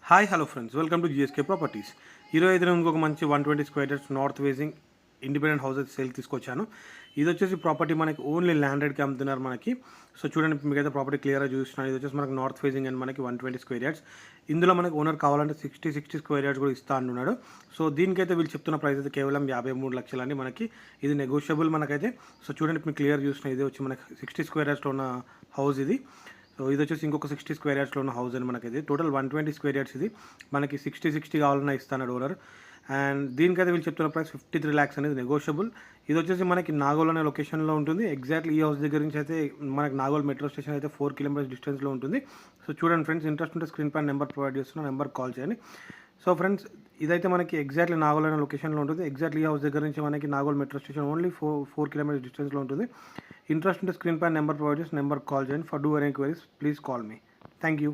Hi hello friends, welcome to GSK properties. ఈరోజు అయితే నేను ఇంకొక మంచి 120 square yards north facing independent houses sale తీసుకొచ్చాను. ఇది వచ్చేసి ప్రాపర్టీ మనకి ఓన్లీ ల్యాండెడ్కి అమ్ముతున్నారు మనకి. సో చూడండి, మీకైతే ప్రాపర్టీ క్లియర్గా చూస్తున్నాను. ఇది వచ్చేసి మనకి నార్త్ ఫేసింగ్ అండ్ మనకి 120 స్క్వేర్ యార్డ్స్. ఇందులో మనకి ఓనర్ కావాలంటే 60 స్క్వేర్ యార్డ్స్ కూడా ఇస్తా అంటున్నాడు. సో దీనికైతే వీళ్ళు చెప్తున్న ప్రైస్ అయితే కేవలం 53 లక్షలండి. మనకి ఇది నెగోషియబుల్ మనకైతే. సో చూడండి, మీకు క్లియర్ చూసిన ఇది వచ్చి మనకి 60 స్క్వేర్ యార్డ్స్లో ఉన్న హౌస్ ఇది. సో ఇది వచ్చేసి ఇంకొక 60 స్క్వేర్ యార్డ్స్లో ఉన్న హౌస్ అని మనకైతే టోటల్ 120 స్క్వేర్ యార్డ్స్. ఇది మనకి 60 కావాలన్నా ఇస్తాడు ఓనర్. అండ్ దీనికైతే వీళ్ళు చెప్తున్న ప్రైస్ 53 lakhs అనేది నెగోషియబుల్. ఇది వచ్చేసి మనకి నాగోల్ అనే లొకేషన్లో ఉంటుంది. ఎగ్జాక్ట్లీ ఈ హౌస్ దగ్గర నుంచి అయితే మనకి నాగోల్ మెట్రో స్టేషన్ అయితే 4 kilometers డిస్టెన్స్లో ఉంటుంది. సో చూడండి ఫ్రెండ్స్, ఇంట్రెస్ట్ ఉంటే స్క్రీన్ పైన నెంబర్ ప్రొవైడ్ చేస్తున్న నెంబర్ కాల్ చేయండి. సో ఫ్రెండ్స్, ఇదైతే మనకి ఎగ్జాక్ట్లీ నాగోల్ అనే లొకేషన్లో ఉంటుంది. ఎగ్జాక్ట్లీ ఈ హౌస్ దగ్గర నుంచి మనకి Nagole metro station only 4 kilometers డిస్టెన్స్లో ఉంటుంది. ఇంట్రెస్ట్ ఉంటే స్క్రీన్ పైన నెంబర్ ప్రొవైడ్ చేసి నెంబర్ కాల్ చేయండి. For do any enquiries please call me. Thank you.